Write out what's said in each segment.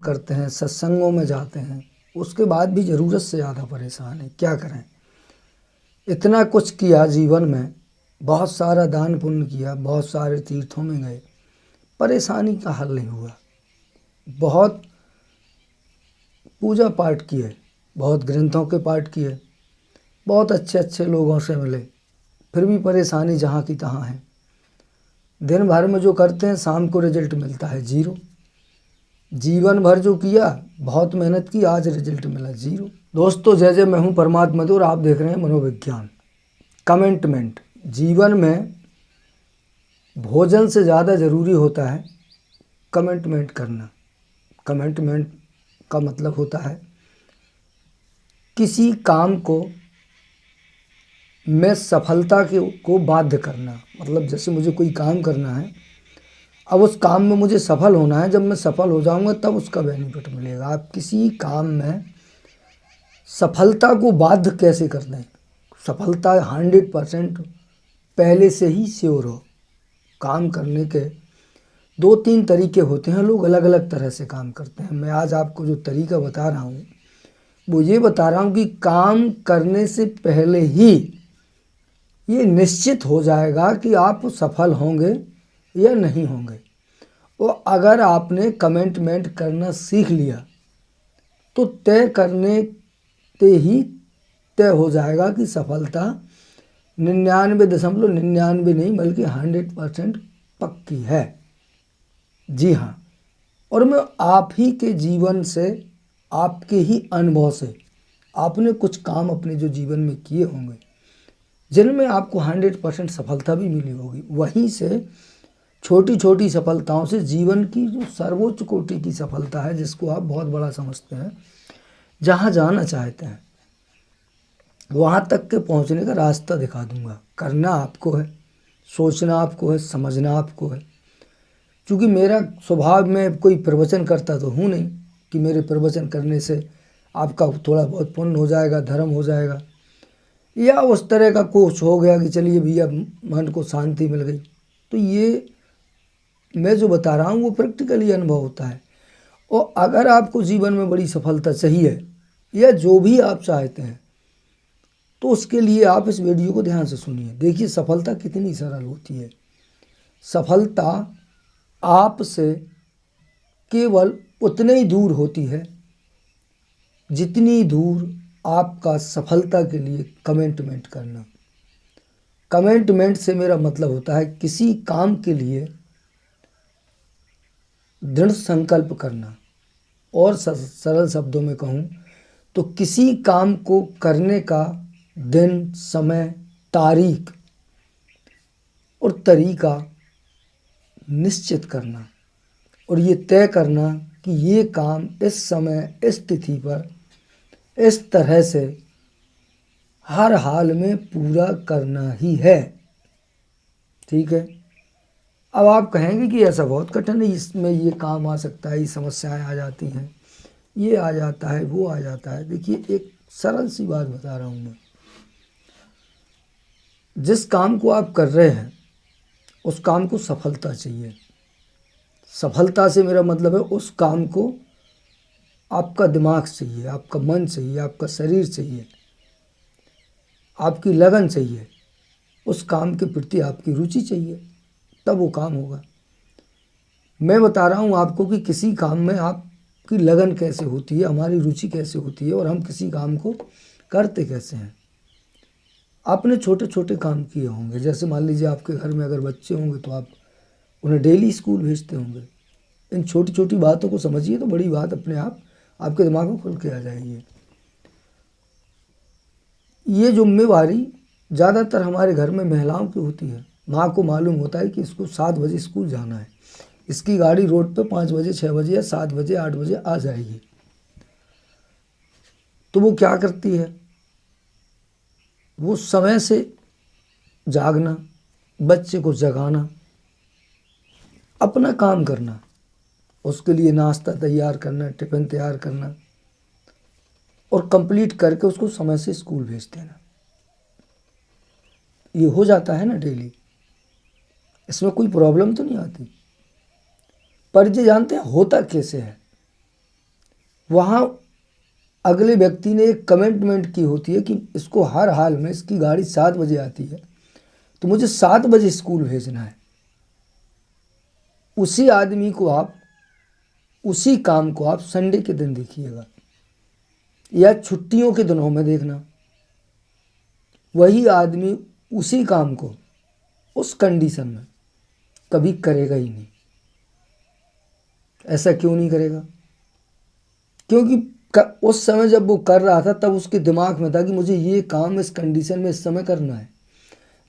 करते हैं, सत्संगों में जाते हैं, उसके बाद भी ज़रूरत से ज़्यादा परेशान हैं। क्या करें? इतना कुछ किया जीवन में, बहुत सारा दान पुण्य किया, बहुत सारे तीर्थों में गए, परेशानी का हल नहीं हुआ। बहुत पूजा पाठ किए, बहुत ग्रंथों के पाठ किए, बहुत अच्छे अच्छे लोगों से मिले, फिर भी परेशानी जहाँ की तहाँ है। दिन भर में जो करते हैं शाम को रिजल्ट मिलता है जीरो। जीवन भर जो किया, बहुत मेहनत की, आज रिजल्ट मिला जीरो। दोस्तों जय जय, मैं हूँ परमात्मा और आप देख रहे हैं मनोविज्ञान। कमिटमेंट जीवन में भोजन से ज़्यादा ज़रूरी होता है कमिटमेंट करना। कमिटमेंट का मतलब होता है किसी काम को मैं सफलता को बाध्य करना। मतलब जैसे मुझे कोई काम करना है, अब उस काम में मुझे सफल होना है, जब मैं सफल हो जाऊंगा तब उसका बेनिफिट मिलेगा। आप किसी काम में सफलता को बाध्य कैसे कर दें? सफलता 100% पहले से ही श्योर हो। काम करने के 2-3 तरीके होते हैं, लोग अलग अलग तरह से काम करते हैं। मैं आज आपको जो तरीका बता रहा हूँ वो ये बता रहा हूँ कि काम करने से पहले ही ये निश्चित हो जाएगा कि आप सफल होंगे या नहीं होंगे। और अगर आपने कमिटमेंट करना सीख लिया तो तय करने ते ही तय हो जाएगा कि सफलता 99.99 नहीं बल्कि 100% पक्की है। जी हाँ, और मैं आप ही के जीवन से, आपके ही अनुभव से, आपने कुछ काम अपने जो जीवन में किए होंगे जिनमें आपको 100% सफलता भी मिली होगी, वहीं से छोटी छोटी सफलताओं से जीवन की जो सर्वोच्च कोटि की सफलता है, जिसको आप बहुत बड़ा समझते हैं, जहाँ जाना चाहते हैं वहाँ तक के पहुँचने का रास्ता दिखा दूंगा। करना आपको है, सोचना आपको है, समझना आपको है। क्योंकि मेरा स्वभाव में कोई प्रवचन करता तो हूँ नहीं कि मेरे प्रवचन करने से आपका थोड़ा बहुत पुण्य हो जाएगा, धर्म हो जाएगा, या उस तरह का कुछ हो गया कि चलिए भैया मन को शांति मिल गई। तो ये मैं जो बता रहा हूँ वो प्रैक्टिकली अनुभव होता है। और अगर आपको जीवन में बड़ी सफलता चाहिए या जो भी आप चाहते हैं, तो उसके लिए आप इस वीडियो को ध्यान से सुनिए। देखिए सफलता कितनी सरल होती है। सफलता आपसे केवल उतने ही दूर होती है जितनी दूर आपका सफलता के लिए कमिटमेंट करना। कमिटमेंट से मेरा मतलब होता है किसी काम के लिए दृढ़ संकल्प करना। और सरल शब्दों में कहूँ तो किसी काम को करने का दिन, समय, तारीख और तरीका निश्चित करना, और ये तय करना कि ये काम इस समय, इस तिथि पर, इस तरह से हर हाल में पूरा करना ही है। ठीक है। अब आप कहेंगे कि ऐसा बहुत कठिन है, इसमें ये काम आ सकता है, ये समस्याएं आ जाती हैं, ये आ जाता है, वो आ जाता है। देखिए एक सरल सी बात बता रहा हूँ मैं। जिस काम को आप कर रहे हैं उस काम को सफलता चाहिए। सफलता से मेरा मतलब है उस काम को आपका दिमाग चाहिए, आपका मन चाहिए, आपका शरीर चाहिए, आपकी लगन चाहिए, उस काम के प्रति आपकी रुचि चाहिए, तब वो काम होगा। मैं बता रहा हूँ आपको कि किसी काम में आपकी लगन कैसे होती है, हमारी रुचि कैसे होती है, और हम किसी काम को करते कैसे हैं। आपने छोटे छोटे काम किए होंगे, जैसे मान लीजिए आपके घर में अगर बच्चे होंगे तो आप उन्हें डेली स्कूल भेजते होंगे। इन छोटी छोटी बातों को समझिए तो बड़ी बात अपने आप आपके दिमाग में खुल के आ जाएगी। ये जिम्मेवारी ज़्यादातर हमारे घर में महिलाओं की होती है। माँ को मालूम होता है कि इसको 7 बजे स्कूल जाना है, इसकी गाड़ी रोड पे 5 बजे, 6 बजे या 7 बजे, 8 बजे आ जाएगी। तो वो क्या करती है, वो समय से जागना, बच्चे को जगाना, अपना काम करना, उसके लिए नाश्ता तैयार करना, टिफ़िन तैयार करना, और कंप्लीट करके उसको समय से स्कूल भेज देना। ये हो जाता है ना डेली, इसमें कोई प्रॉब्लम तो नहीं आती। पर ये जानते हैं होता कैसे है? वहाँ अगले व्यक्ति ने एक कमिटमेंट की होती है कि इसको हर हाल में, इसकी गाड़ी 7 बजे आती है तो मुझे 7 बजे स्कूल भेजना है। उसी आदमी को आप, उसी काम को आप संडे के दिन देखिएगा या छुट्टियों के दिनों में देखना, वही आदमी उसी काम को उस कंडीशन में कभी करेगा ही नहीं। ऐसा क्यों नहीं करेगा? क्योंकि उस समय जब वो कर रहा था तब उसके दिमाग में था कि मुझे ये काम इस कंडीशन में इस समय करना है।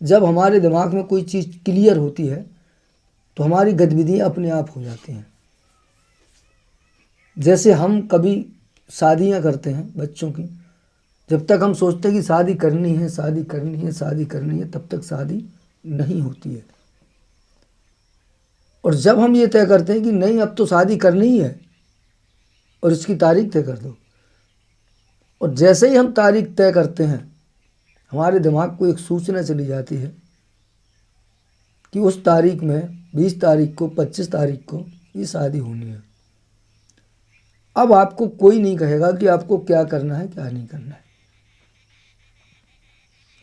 जब हमारे दिमाग में कोई चीज़ क्लियर होती है तो हमारी गतिविधियाँ अपने आप हो जाती हैं। जैसे हम कभी शादियाँ करते हैं बच्चों की, जब तक हम सोचते हैं कि शादी करनी है, शादी करनी है, शादी करनी है, तब तक शादी नहीं होती है। और जब हम ये तय करते हैं कि नहीं अब तो शादी करनी ही है और इसकी तारीख तय कर दो, और जैसे ही हम तारीख तय करते हैं हमारे दिमाग को एक सूचना चली जाती है कि उस तारीख में 20 तारीख को, 25 तारीख को ये शादी होनी है। अब आपको कोई नहीं कहेगा कि आपको क्या करना है क्या नहीं करना है।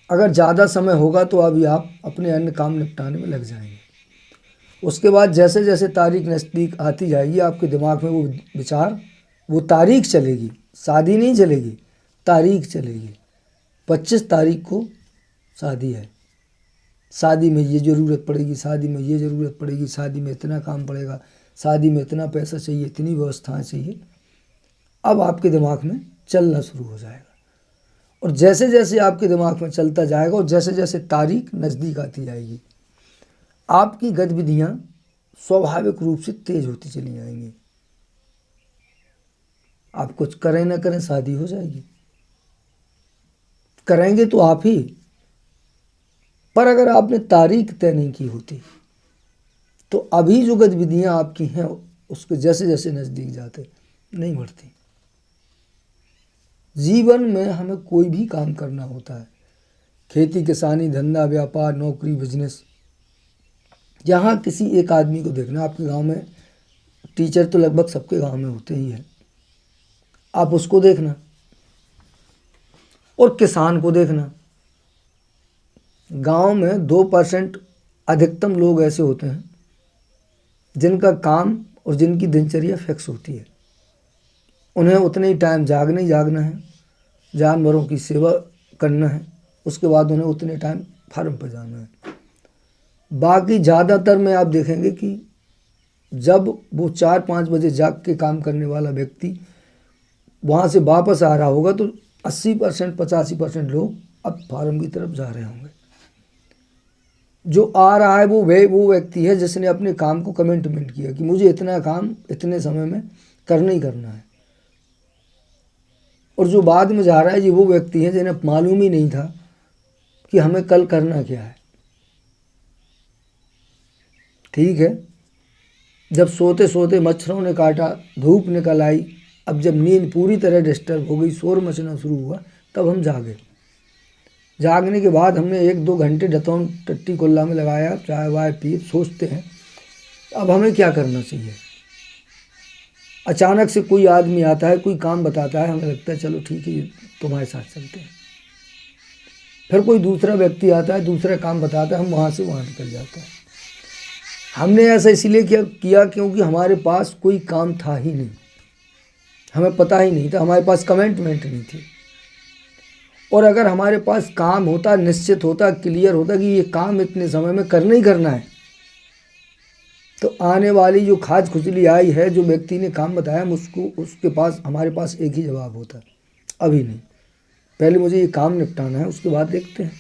अगर ज़्यादा समय होगा तो अभी आप अपने अन्य काम निपटाने में लग जाएंगे। उसके बाद जैसे जैसे तारीख नज़दीक आती जाएगी आपके दिमाग में वो विचार, वो तारीख चलेगी, शादी नहीं चलेगी, तारीख चलेगी। 25 तारीख को शादी है, शादी में ये ज़रूरत पड़ेगी, शादी में ये ज़रूरत पड़ेगी, शादी में इतना काम पड़ेगा, शादी में इतना पैसा चाहिए, इतनी व्यवस्थाएं चाहिए। अब आपके दिमाग में चलना शुरू हो जाएगा, और जैसे जैसे आपके दिमाग में चलता जाएगा और जैसे जैसे तारीख नज़दीक आती जाएगी आपकी गतिविधियाँ स्वाभाविक रूप से तेज होती चली जाएंगी। आप कुछ करें ना करें शादी हो जाएगी, करेंगे तो आप ही। पर अगर आपने तारीख तय नहीं की होती तो अभी जो गतिविधियाँ आपकी हैं उसके जैसे जैसे नज़दीक जाते नहीं बढ़ती। जीवन में हमें कोई भी काम करना होता है, खेती किसानी, धंधा व्यापार, नौकरी, बिजनेस, यहाँ किसी एक आदमी को देखना। आपके गांव में टीचर तो लगभग सबके गांव में होते ही हैं, आप उसको देखना और किसान को देखना। गांव में 2% अधिकतम लोग ऐसे होते हैं जिनका काम और जिनकी दिनचर्या फिक्स होती है। उन्हें उतने ही टाइम जागना ही जागना है, जानवरों की सेवा करना है, उसके बाद उन्हें उतने टाइम फार्म पर जाना है। बाकी ज़्यादातर में आप देखेंगे कि जब वो 4-5 बजे जाग के काम करने वाला व्यक्ति वहाँ से वापस आ रहा होगा तो 80% 85% लोग अब फार्म की तरफ जा रहे होंगे। जो आ रहा है वो व्यक्ति है जिसने अपने काम को कमिटमेंट किया कि मुझे इतना काम इतने समय में करना ही करना है। और जो बाद में जा रहा है ये वो व्यक्ति है जिन्हें मालूम ही नहीं था कि हमें कल करना क्या है। ठीक है, जब सोते सोते मच्छरों ने काटा, धूप निकल आई, अब जब नींद पूरी तरह डिस्टर्ब हो गई, शोर मचना शुरू हुआ, तब हम जागे। जागने के बाद हमने 1-2 घंटे डतौन टट्टी कुल्ला में लगाया, चाय वाय पी, सोचते हैं अब हमें क्या करना चाहिए। अचानक से कोई आदमी आता है, कोई काम बताता है, हमें लगता है चलो ठीक है तुम्हारे साथ चलते हैं। फिर कोई दूसरा व्यक्ति आता है, दूसरा काम बताता है, हम वहाँ से वहाँ निकल जाते हैं। हमने ऐसा इसलिए किया क्योंकि हमारे पास कोई काम था ही नहीं, हमें पता ही नहीं था, हमारे पास कमिटमेंट नहीं थी। और अगर हमारे पास काम होता, निश्चित होता, क्लियर होता कि ये काम इतने समय में करना ही करना है, तो आने वाली जो खाज खुजली आई है, जो व्यक्ति ने काम बताया उसके पास हमारे पास एक ही जवाब होता, अभी नहीं, पहले मुझे ये काम निपटाना है, उसके बाद देखते हैं।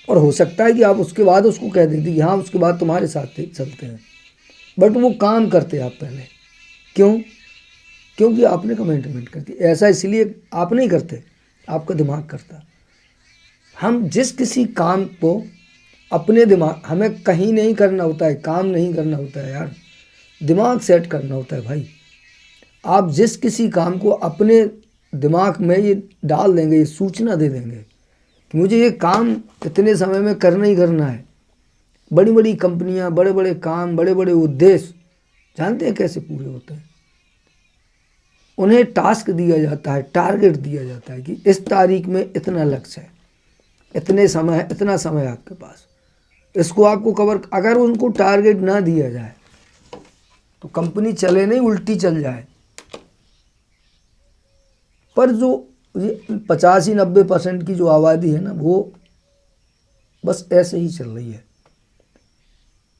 और हो सकता है कि आप उसके बाद उसको कह देते कि हाँ उसके बाद तुम्हारे साथ चलते हैं, बट वो काम करते आप पहले। क्यों? क्योंकि आपने कमिटमेंट कर दी। ऐसा इसलिए आप नहीं करते, आपका दिमाग करता। हम जिस किसी काम को अपने दिमाग, हमें कहीं नहीं करना होता है, काम नहीं करना होता है यार, दिमाग सेट करना होता है भाई। आप जिस किसी काम को अपने दिमाग में ये डाल देंगे, ये सूचना दे देंगे कि मुझे ये काम इतने समय में करना ही करना है। बड़ी बड़ी कंपनियां, बड़े बड़े काम, बड़े बड़े उद्देश्य जानते हैं कैसे पूरे होते हैं? उन्हें टास्क दिया जाता है, टारगेट दिया जाता है कि इस तारीख में इतना लक्ष्य है, इतने समय है, इतना समय है आपके पास, इसको आपको कवर। अगर उनको टारगेट ना दिया जाए तो कंपनी चले नहीं, उल्टी चल जाए। पर जो ये 85-90% की जो आबादी है ना, वो बस ऐसे ही चल रही है।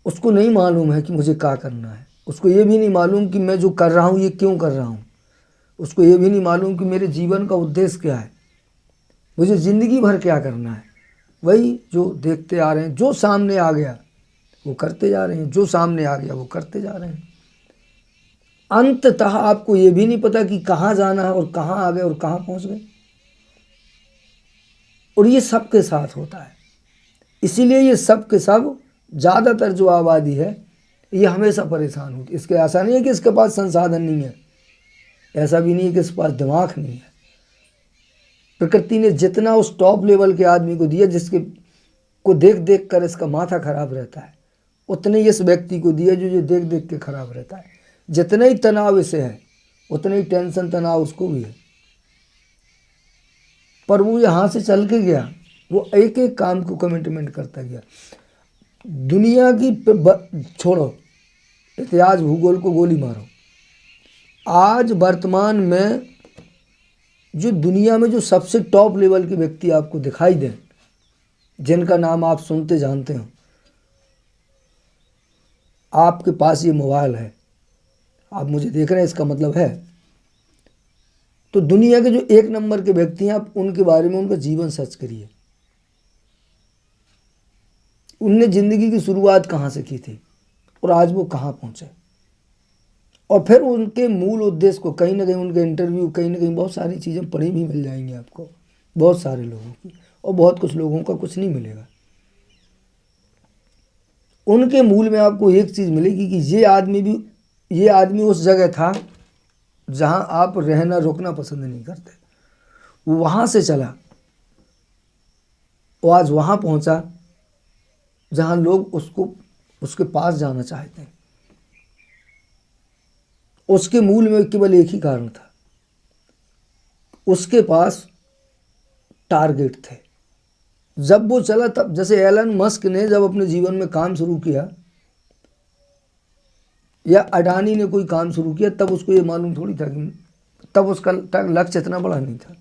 उसको नहीं मालूम है कि मुझे क्या करना है, उसको ये भी नहीं मालूम कि मैं जो कर रहा हूँ ये क्यों कर रहा हूँ, उसको ये भी नहीं मालूम कि मेरे जीवन का उद्देश्य क्या है, मुझे ज़िंदगी भर क्या करना है। वही जो देखते आ रहे हैं, जो सामने आ गया वो करते जा रहे हैं, जो सामने आ गया वो करते जा रहे हैं। अंततः आपको ये भी नहीं पता कि कहाँ जाना है और कहाँ आ गए और कहाँ पहुँच गए। और ये सबके साथ होता है। इसीलिए ये सब के सब, ज़्यादातर जो आबादी है ये हमेशा परेशान होती है। इसके ऐसा नहीं है कि इसके पास संसाधन नहीं है, ऐसा भी नहीं है कि इसके पास दिमाग नहीं है। प्रकृति ने जितना उस टॉप लेवल के आदमी को दिया, जिसके को देख देख कर इसका माथा खराब रहता है, उतने ही इस व्यक्ति को दिया जो ये देख देख के खराब रहता है। जितना ही तनाव इसे है उतना ही टेंशन तनाव उसको भी है। पर वो यहाँ से चल के गया, वो एक एक काम को कमिटमेंट करता गया। दुनिया की छोड़ो, इतिहास भूगोल को गोली मारो, आज वर्तमान में जो दुनिया में जो सबसे टॉप लेवल के व्यक्ति आपको दिखाई दें, जिनका नाम आप सुनते जानते हो, आपके पास ये मोबाइल है, आप मुझे देख रहे हैं, इसका मतलब है तो दुनिया के जो एक नंबर के व्यक्ति हैं, आप उनके बारे में उनका जीवन सर्च करिए। उनने ज़िंदगी की शुरुआत कहाँ से की थी और आज वो कहाँ पहुँचे, और फिर उनके मूल उद्देश्य को, कहीं ना कहीं उनके इंटरव्यू, कहीं ना कहीं बहुत सारी चीज़ें पढ़ी भी मिल जाएंगी आपको, बहुत सारे लोगों की, और बहुत कुछ लोगों का कुछ नहीं मिलेगा। उनके मूल में आपको एक चीज़ मिलेगी कि ये आदमी उस जगह था जहाँ आप रहना रुकना पसंद नहीं करते, वो वहाँ से चला, वो आज वहाँ पहुँचा जहाँ लोग उसके पास जाना चाहते हैं। उसके मूल में केवल एक ही कारण था, उसके पास टारगेट थे। जब वो चला, तब जैसे एलन मस्क ने जब अपने जीवन में काम शुरू किया या अडानी ने कोई काम शुरू किया, तब उसको ये मालूम थोड़ी था कि, तब उसका लक्ष्य इतना बड़ा नहीं था।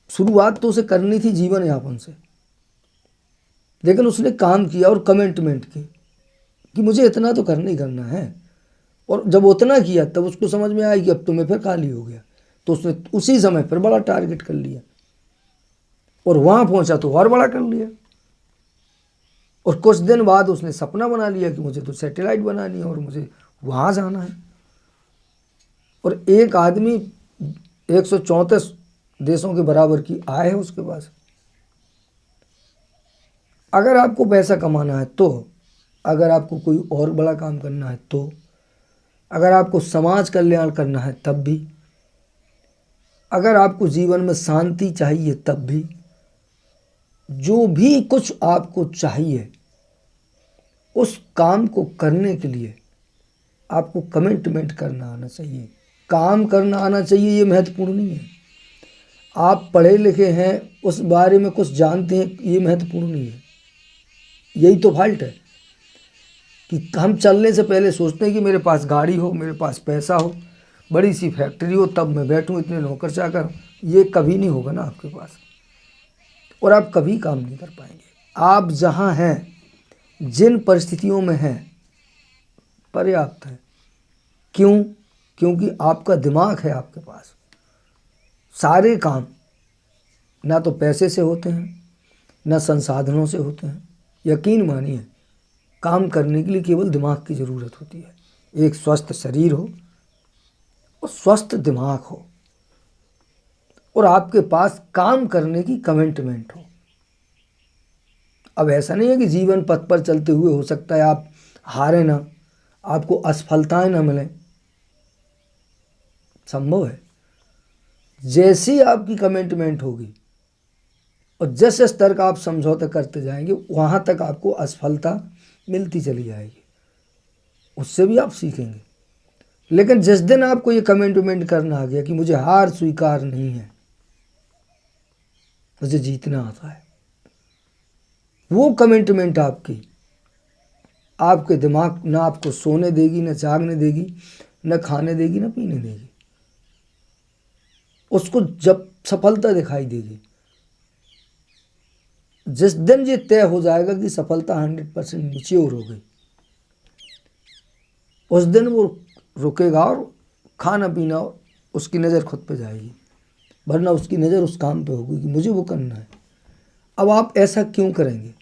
शुरुआत तो उसे करनी थी जीवन यापन से, लेकिन उसने काम किया और कमिटमेंट की कि मुझे इतना तो करना ही करना है। और जब उतना किया तब उसको समझ में आया कि अब तो मैं फिर खाली हो गया, तो उसने उसी समय फिर बड़ा टारगेट कर लिया और वहाँ पहुँचा तो और बड़ा कर लिया। और कुछ दिन बाद उसने सपना बना लिया कि मुझे तो सैटेलाइट बनानी है और मुझे वहाँ जाना है। और एक आदमी 134 देशों के बराबर की आय है उसके पास। अगर आपको पैसा कमाना है तो, अगर आपको कोई और बड़ा काम करना है तो, अगर आपको समाज कल्याण करना है तब भी, अगर आपको जीवन में शांति चाहिए तब भी, जो भी कुछ आपको चाहिए उस काम को करने के लिए आपको कमिटमेंट करना आना चाहिए। काम करना आना चाहिए ये महत्वपूर्ण नहीं है। आप पढ़े लिखे हैं, उस बारे में कुछ जानते हैं, ये महत्वपूर्ण नहीं है। यही तो फॉल्ट है कि हम चलने से पहले सोचते हैं कि मेरे पास गाड़ी हो, मेरे पास पैसा हो, बड़ी सी फैक्ट्री हो, तब मैं बैठूं, इतने नौकर चाकर। ये कभी नहीं होगा ना आपके पास, और आप कभी काम नहीं कर पाएंगे। आप जहां हैं, जिन परिस्थितियों में हैं, पर्याप्त है। क्यों? क्योंकि आपका दिमाग है आपके पास। सारे काम ना तो पैसे से होते हैं, ना संसाधनों से होते हैं। यकीन मानिए, काम करने के लिए केवल दिमाग की ज़रूरत होती है। एक स्वस्थ शरीर हो और स्वस्थ दिमाग हो, और आपके पास काम करने की कमिटमेंट हो। अब ऐसा नहीं है कि जीवन पथ पर चलते हुए हो सकता है आप हारे ना, आपको असफलताएं ना मिलें, संभव है। जैसी आपकी कमिटमेंट होगी और जिस स्तर का आप समझौता करते जाएंगे, वहाँ तक आपको असफलता मिलती चली जाएगी। उससे भी आप सीखेंगे। लेकिन जिस दिन आपको ये कमेंट करना आ गया कि मुझे हार स्वीकार नहीं है, मुझे जीतना आता है, वो कमिटमेंट आपके दिमाग ना आपको सोने देगी, ना जागने देगी, ना खाने देगी, ना पीने देगी। उसको जब सफलता दिखाई देगी, जिस दिन ये तय हो जाएगा कि सफलता 100% मैच्योर हो गई, उस दिन वो रुकेगा और खाना पीना उसकी नज़र खुद पे जाएगी, वरना उसकी नज़र उस काम पे होगी कि मुझे वो करना है। अब आप ऐसा क्यों करेंगे?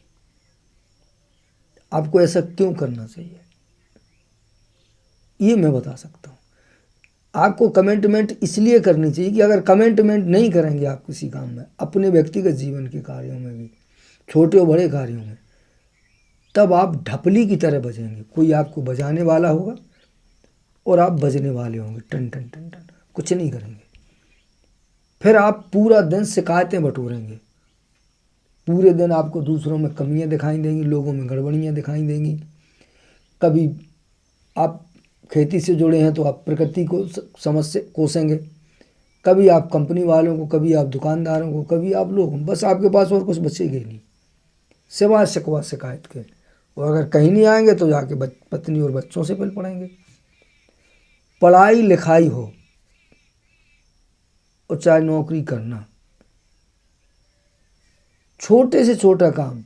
आपको ऐसा क्यों करना चाहिए, ये मैं बता सकता हूँ। आपको कमिटमेंट इसलिए करनी चाहिए कि अगर कमिटमेंट नहीं करेंगे आप किसी काम में, अपने व्यक्तिगत जीवन के कार्यों में भी, छोटे और बड़े कार्यों में, तब आप ढपली की तरह बजेंगे। कोई आपको बजाने वाला होगा और आप बजने वाले होंगे, टन टन टन टन, कुछ नहीं करेंगे। फिर आप पूरा दिन शिकायतें बटोरेंगे, पूरे दिन आपको दूसरों में कमियां दिखाई देंगी, लोगों में गड़बड़ियां दिखाई देंगी। कभी आप खेती से जुड़े हैं तो आप प्रकृति को समस्या कोसेंगे, कभी आप कंपनी वालों को, कभी आप दुकानदारों को, कभी आप लोग, बस आपके पास और कुछ बचेगा ही नहीं सिवाय शिकवा शिकायत के। और अगर कहीं नहीं आएंगे तो जाके पत्नी और बच्चों से पल पड़ेंगे। पढ़ाई लिखाई हो और चाहे नौकरी करना, छोटे से छोटा काम,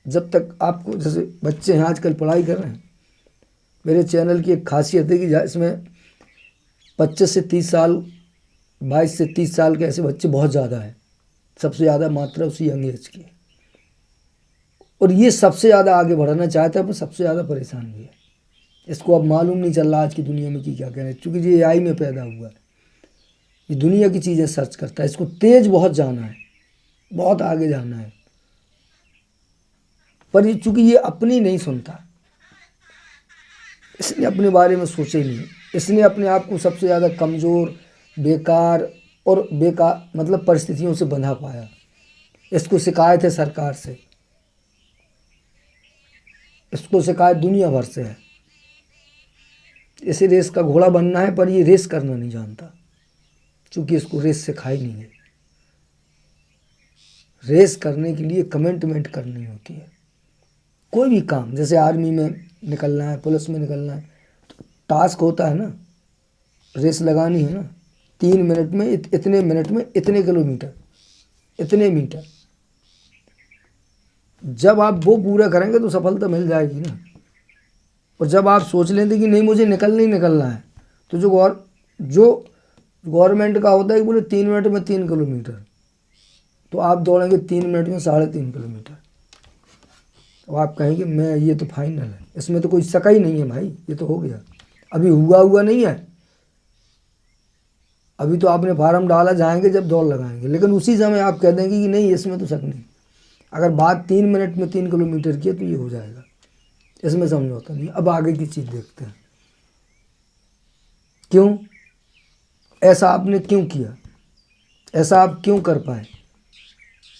जब तक आपको, जैसे बच्चे हैं आजकल पढ़ाई कर रहे हैं, मेरे चैनल की एक खासियत है कि इसमें 25 से 30 साल, 22 से 30 साल के ऐसे बच्चे बहुत ज़्यादा हैं, सबसे ज़्यादा मात्रा उसी यंग एज की है। और ये सबसे ज़्यादा आगे बढ़ना चाहता है पर सबसे ज़्यादा परेशान भी है। इसको अब मालूम नहीं चल रहा आज की दुनिया में कि क्या करें, क्योंकि ये AI में पैदा हुआ है, ये दुनिया की चीज़ें सर्च करता है, इसको तेज बहुत जाना है, बहुत आगे जाना है। पर ये चूँकि ये अपनी नहीं सुनता, इसने अपने बारे में सोचा ही नहीं, इसने अपने आप को सबसे ज़्यादा कमज़ोर, बेकार मतलब परिस्थितियों से बंधा पाया। इसको शिकायत है सरकार से, इसको शिकायत दुनिया भर से है। इसे रेस का घोड़ा बनना है, पर ये रेस करना नहीं जानता, क्योंकि इसको रेस सिखाई नहीं है। रेस करने के लिए कमिटमेंट करनी होती है। कोई भी काम, जैसे आर्मी में निकलना है, पुलिस में निकलना है, तो टास्क होता है ना, रेस लगानी है ना, 3 मिनट में इतने मिनट में इतने किलोमीटर, इतने मीटर। जब आप वो पूरा करेंगे तो सफलता मिल जाएगी ना। और जब आप सोच लेते कि नहीं मुझे निकलना है, तो जो गवर्नमेंट का होता है कि बोले 3 मिनट में 3 किलोमीटर, तो आप दौड़ेंगे 3 मिनट में 3.5 किलोमीटर। तो आप कहेंगे मैं, ये तो फाइनल है, इसमें तो कोई शक ही नहीं है भाई, ये तो हो गया। अभी हुआ नहीं है, अभी तो आपने फार्म डाला, जाएंगे जब दौड़ लगाएंगे, लेकिन उसी समय आप कह देंगे कि नहीं इसमें तो शक नहीं। अगर बात 3 मिनट में 3 किलोमीटर की है तो ये हो जाएगा, इसमें समझौता नहीं। अब आगे की चीज़ देखते हैं, क्यों ऐसा आपने क्यों किया, ऐसा आप क्यों कर पाए?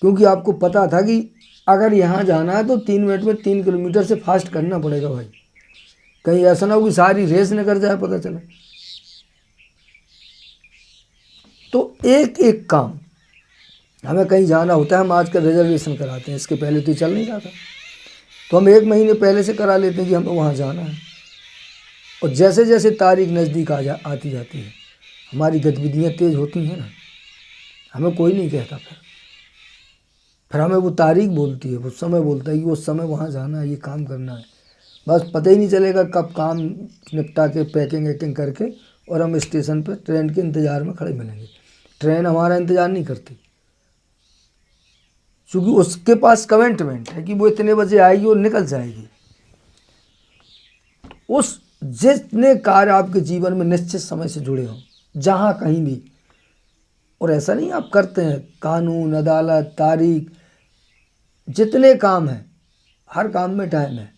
क्योंकि आपको पता था कि अगर यहाँ जाना है तो 3 मिनट में 3 किलोमीटर से फास्ट करना पड़ेगा भाई, कहीं ऐसा ना हो कि सारी रेस न कर जाए पता चले। तो एक एक काम, हमें कहीं जाना होता है, हम आजकल रिजर्वेशन कराते हैं, इसके पहले तो चल नहीं रहा था, तो हम 1 महीने पहले से करा लेते हैं कि हमें वहाँ जाना है। और जैसे जैसे तारीख नज़दीक आती जाती है, हमारी गतिविधियाँ तेज़ होती हैं ना, हमें कोई नहीं कहता, फिर हमें वो तारीख बोलती है, वो समय बोलता है कि उस समय वहाँ जाना है, ये काम करना है। बस पता ही नहीं चलेगा कब काम निपटा के पैकिंग वैकिंग करके और हम स्टेशन पर ट्रेन के इंतज़ार में खड़े मिलेंगे। ट्रेन हमारा इंतज़ार नहीं करती, क्योंकि उसके पास कमिटमेंट है कि वो इतने बजे आएगी और निकल जाएगी। उस जितने कार्य आपके जीवन में निश्चित समय से जुड़े हों, जहाँ कहीं भी, और ऐसा नहीं आप करते हैं, कानून, अदालत, तारीख, जितने काम हैं, हर काम में टाइम है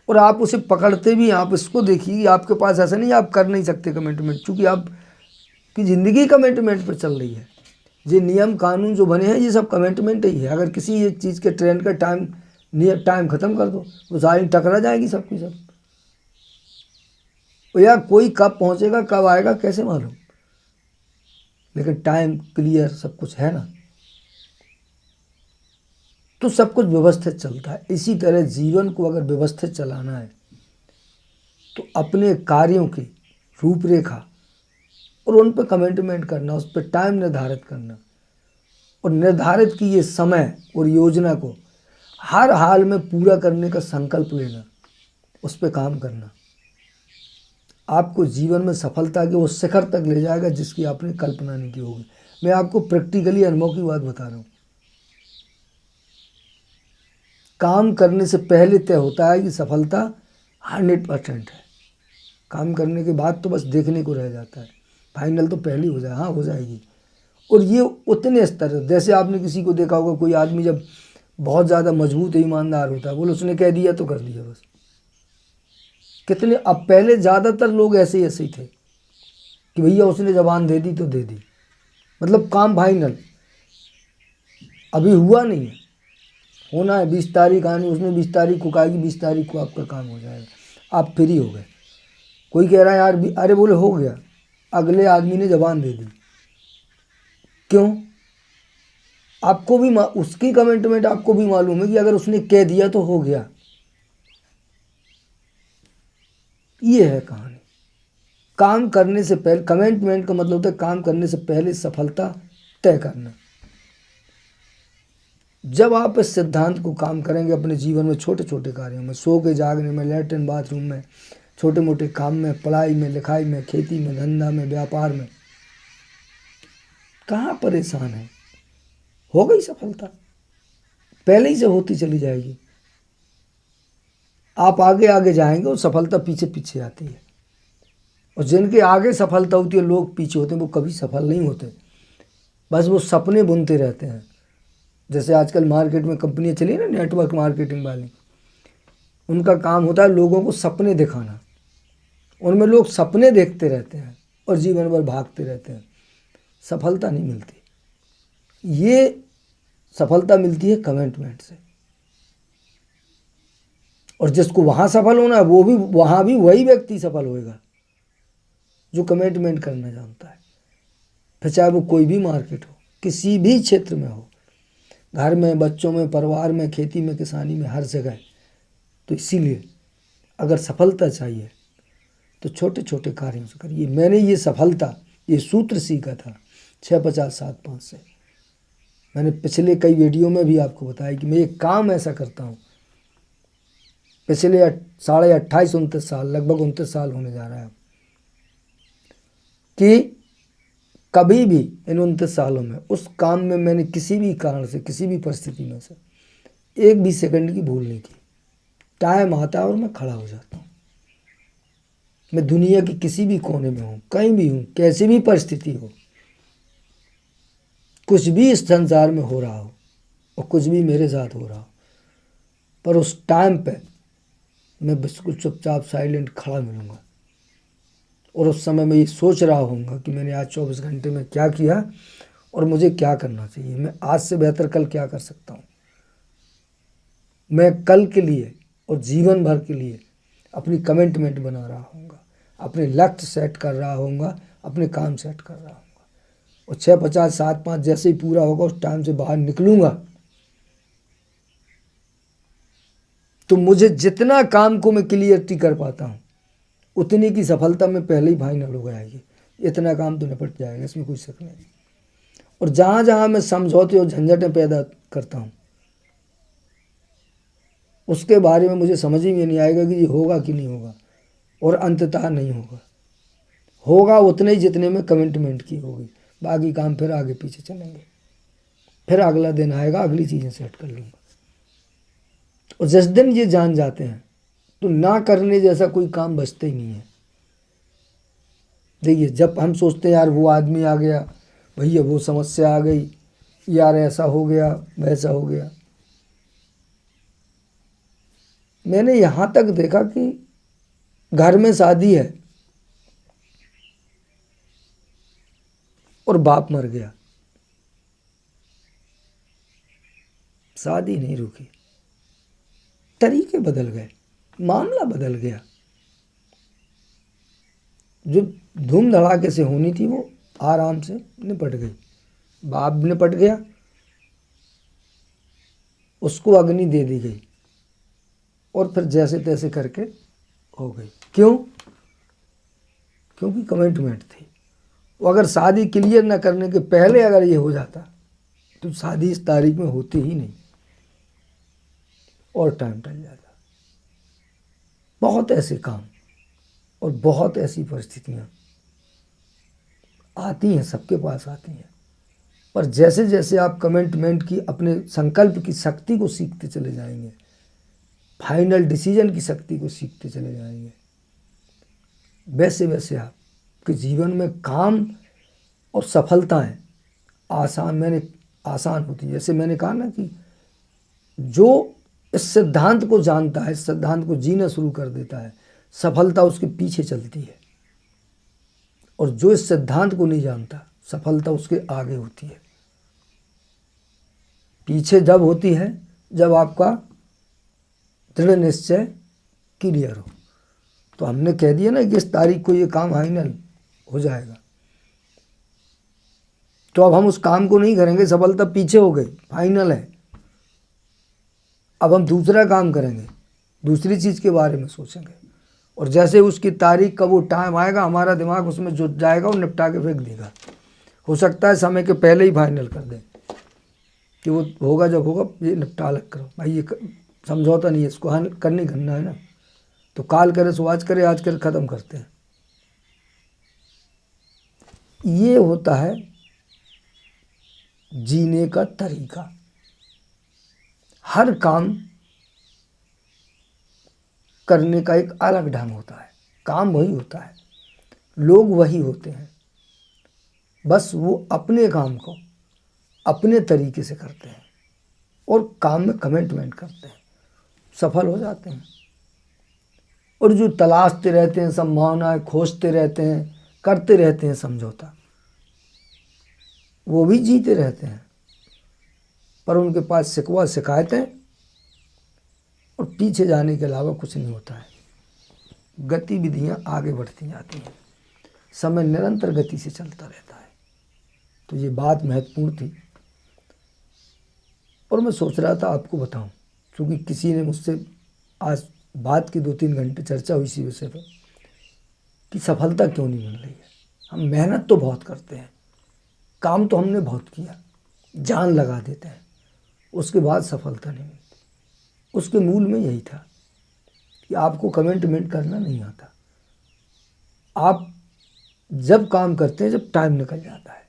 और आप उसे पकड़ते भी हैं। आप इसको देखिए, आपके पास ऐसा नहीं आप कर नहीं सकते कमिटमेंट, क्योंकि आपकी ज़िंदगी कमिटमेंट पर चल रही है। ये नियम कानून जो बने हैं ये सब कमिटमेंट ही है। अगर किसी एक चीज़ के ट्रेन का टाइम ख़त्म कर दो, वो सारी टकरा जाएगी सबकी सब। या कोई कब पहुंचेगा कब आएगा कैसे मालूम, लेकिन टाइम क्लियर सब कुछ है ना, तो सब कुछ व्यवस्थित चलता है। इसी तरह जीवन को अगर व्यवस्थित चलाना है तो अपने कार्यों की रूपरेखा और उन पर कमिटमेंट करना, उस पर टाइम निर्धारित करना और निर्धारित किए समय और योजना को हर हाल में पूरा करने का संकल्प लेना, उस पर काम करना आपको जीवन में सफलता के उस शिखर तक ले जाएगा जिसकी आपने कल्पना नहीं की होगी। मैं आपको प्रैक्टिकली अनुभव की बात बता रहा हूँ। काम करने से पहले तय होता है कि सफलता 100% है, काम करने के बाद तो बस देखने को रह जाता है, फाइनल तो पहले हो जाए, हाँ हो जाएगी। और ये उतने स्तर, जैसे आपने किसी को देखा होगा, कोई आदमी जब बहुत ज़्यादा मजबूत ईमानदार होता है, बोले उसने कह दिया तो कर दिया बस। कितने, अब पहले ज़्यादातर लोग ऐसे ही थे कि भैया उसने जबान दे दी तो दे दी, मतलब काम फाइनल, अभी हुआ नहीं है, होना है 20 तारीख आनी, उसने 20 तारीख को कहा कि 20 तारीख को आपका काम हो जाएगा, आप फ्री हो गए। कोई कह रहा है यार अरे बोले हो गया, अगले आदमी ने जबान दे दी। क्यों? आपको भी उसकी कमिटमेंट आपको भी मालूम है कि अगर उसने कह दिया तो हो गया। ये है कहानी। काम करने से पहले, कमिटमेंट का मतलब होता है काम करने से पहले सफलता तय करना। जब आप इस सिद्धांत को काम करेंगे अपने जीवन में, छोटे छोटे कार्यों में, सो के जागने में, लैट्रिन बाथरूम में, छोटे मोटे काम में, पढ़ाई में, लिखाई में, खेती में, धंधा में, व्यापार में, कहाँ परेशान है, हो गई सफलता, पहले ही से होती चली जाएगी। आप आगे आगे जाएंगे और सफलता पीछे पीछे आती है। और जिनके आगे सफलता होती है, लोग पीछे होते हैं, वो कभी सफल नहीं होते, बस वो सपने बुनते रहते हैं। जैसे आजकल मार्केट में कंपनियां चली ना, नेटवर्क मार्केटिंग वाली, उनका काम होता है लोगों को सपने दिखाना, उनमें लोग सपने देखते रहते हैं और जीवन भर भागते रहते हैं, सफलता नहीं मिलती। ये सफलता मिलती है कमिटमेंट से। और जिसको वहाँ सफल होना है, वो भी वहाँ भी वही व्यक्ति सफल होएगा जो कमिटमेंट करना जानता है। फिर चाहे वो कोई भी मार्केट हो, किसी भी क्षेत्र में हो, घर में, बच्चों में, परिवार में, खेती में, किसानी में, हर जगह। तो इसीलिए अगर सफलता चाहिए तो छोटे छोटे कार्यों से करिए। मैंने ये सफलता, ये सूत्र सीखा था 6-50-7-5 से। मैंने पिछले कई वीडियो में भी आपको बताया कि मैं ये काम ऐसा करता हूँ। पिछले 28-29 साल, लगभग 29 साल होने जा रहा है कि कभी भी इन 29 सालों में उस काम में मैंने किसी भी कारण से, किसी भी परिस्थिति में से एक भी सेकंड की भूल नहीं की। टाइम आता है और मैं खड़ा हो जाता हूँ। मैं दुनिया के किसी भी कोने में हूँ, कहीं भी हूँ, कैसी भी परिस्थिति हो, कुछ भी इस संसार में हो रहा हो और कुछ भी मेरे साथ हो रहा हो, पर उस टाइम पे मैं बिल्कुल चुपचाप साइलेंट खड़ा मिलूँगा। और उस समय मैं ये सोच रहा होऊंगा कि मैंने आज 24 घंटे में क्या किया और मुझे क्या करना चाहिए, मैं आज से बेहतर कल क्या कर सकता हूँ। मैं कल के लिए और जीवन भर के लिए अपनी कमिटमेंट बना रहा होऊंगा, अपने लक्ष्य सेट कर रहा होऊंगा, अपने काम सेट कर रहा होऊंगा। और 6-50-7-5 जैसे ही पूरा होगा, उस टाइम से बाहर निकलूँगा तो मुझे जितना काम को मैं क्लियरिटी कर पाता हूँ, उतनी की सफलता में पहले ही फाइनल हो जाएगी। इतना काम तो निपट जाएगा, इसमें कोई शक नहीं। और जहाँ जहाँ मैं समझौते और झंझटें पैदा करता हूँ, उसके बारे में मुझे समझ ही में नहीं आएगा कि ये होगा कि नहीं होगा, और अंततः नहीं होगा। होगा उतने ही जितने में कमिटमेंट की होगी, बाकी काम फिर आगे पीछे चलेंगे। फिर अगला दिन आएगा, अगली चीज़ें सेट कर लूँगा। और जिस दिन ये जान जाते हैं तो ना करने जैसा कोई काम बचता ही नहीं है। देखिए, जब हम सोचते हैं यार वो आदमी आ गया, भैया वो समस्या आ गई, यार ऐसा हो गया, वैसा हो गया, मैंने यहाँ तक देखा कि घर में शादी है और बाप मर गया, शादी नहीं रुकी, तरीके बदल गए, मामला बदल गया। जो धूम धड़ाके से होनी थी वो आराम से निपट गई। बाप निपट गया, उसको अग्नि दे दी गई और फिर जैसे तैसे करके हो गई। क्यों? क्योंकि कमिटमेंट थी। वो अगर शादी क्लियर न करने के पहले अगर ये हो जाता तो शादी इस तारीख में होती ही नहीं और टाइम टल जाता। बहुत ऐसे काम और बहुत ऐसी परिस्थितियां आती हैं, सबके पास आती हैं, पर जैसे जैसे आप कमिटमेंट की, अपने संकल्प की शक्ति को सीखते चले जाएंगे, फाइनल डिसीजन की शक्ति को सीखते चले जाएंगे, वैसे वैसे आपके जीवन में काम और सफलताएं आसान होती है। जैसे मैंने कहा ना कि जो इस सिद्धांत को जानता है, इस सिद्धांत को जीना शुरू कर देता है, सफलता उसके पीछे चलती है। और जो इस सिद्धांत को नहीं जानता, सफलता उसके आगे होती है। पीछे जब होती है जब आपका दृढ़ निश्चय क्लियर हो। तो हमने कह दिया ना कि इस तारीख को ये काम फाइनल हो जाएगा, तो अब हम उस काम को नहीं करेंगे, सफलता पीछे हो गई, फाइनल है। अब हम दूसरा काम करेंगे, दूसरी चीज़ के बारे में सोचेंगे, और जैसे उसकी तारीख का वो टाइम आएगा, हमारा दिमाग उसमें जुट जाएगा और निपटा के फेंक देगा। हो सकता है समय के पहले ही फाइनल कर दें कि वो होगा, जब होगा ये निपटा अलग करो भाई, ये समझौता नहीं है, इसको हल करनी करना है ना, तो काल करे सो आज करे, आज करे ख़त्म करते हैं। ये होता है जीने का तरीका। हर काम करने का एक अलग ढंग होता है। काम वही होता है, लोग वही होते हैं, बस वो अपने काम को अपने तरीके से करते हैं और काम में कमिटमेंट करते हैं, सफल हो जाते हैं। और जो तलाशते रहते हैं, संभावनाएं खोजते रहते हैं, करते रहते हैं समझौता, वो भी जीते रहते हैं, पर उनके पास शिकवा शिकायतें और पीछे जाने के अलावा कुछ नहीं होता है। गतिविधियां आगे बढ़ती जाती हैं, समय निरंतर गति से चलता रहता है। तो ये बात महत्वपूर्ण थी और मैं सोच रहा था आपको बताऊं, क्योंकि किसी ने मुझसे आज बात की 2-3 घंटे चर्चा हुई इसी विषय पर कि सफलता क्यों नहीं मिल रही है। हम मेहनत तो बहुत करते हैं, काम तो हमने बहुत किया, जान लगा देते हैं, उसके बाद सफलता नहीं मिलती। उसके मूल में यही था कि आपको कमिटमेंट करना नहीं आता। आप जब काम करते हैं जब टाइम निकल जाता है।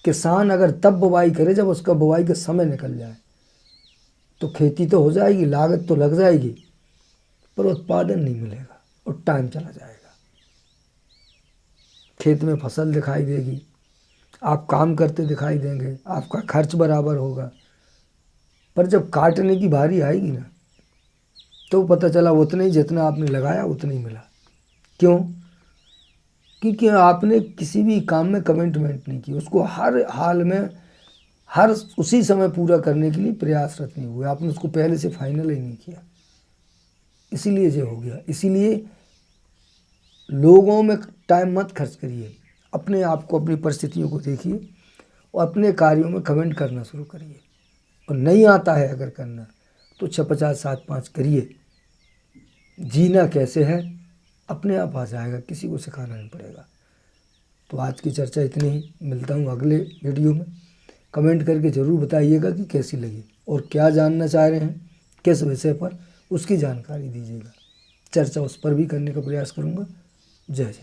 किसान अगर तब बुवाई करे जब उसका बुवाई का समय निकल जाए, तो खेती तो हो जाएगी, लागत तो लग जाएगी, पर उत्पादन नहीं मिलेगा और टाइम चला जाएगा। खेत में फसल दिखाई देगी, आप काम करते दिखाई देंगे, आपका खर्च बराबर होगा, पर जब काटने की बारी आएगी ना, तो पता चला उतना ही जितना आपने लगाया उतना ही मिला। क्यों? क्योंकि आपने किसी भी काम में कमिटमेंट नहीं की, उसको हर हाल में हर उसी समय पूरा करने के लिए प्रयासरत नहीं हुए, आपने उसको पहले से फाइनल ही नहीं किया, इसीलिए ये हो गया। इसीलिए लोगों में टाइम मत खर्च करिए, अपने आप को, अपनी परिस्थितियों को देखिए और अपने कार्यों में कमेंट करना शुरू करिए। और नहीं आता है अगर करना तो 6-50-7-5 करिए। जीना कैसे है अपने आप आ जाएगा, किसी को सिखाना नहीं पड़ेगा। तो आज की चर्चा इतनी ही, मिलता हूँ अगले वीडियो में। कमेंट करके ज़रूर बताइएगा कि कैसी लगी और क्या जानना चाह रहे हैं, किस विषय पर, उसकी जानकारी दीजिएगा। चर्चा उस पर भी करने का प्रयास करूँगा। जय जय।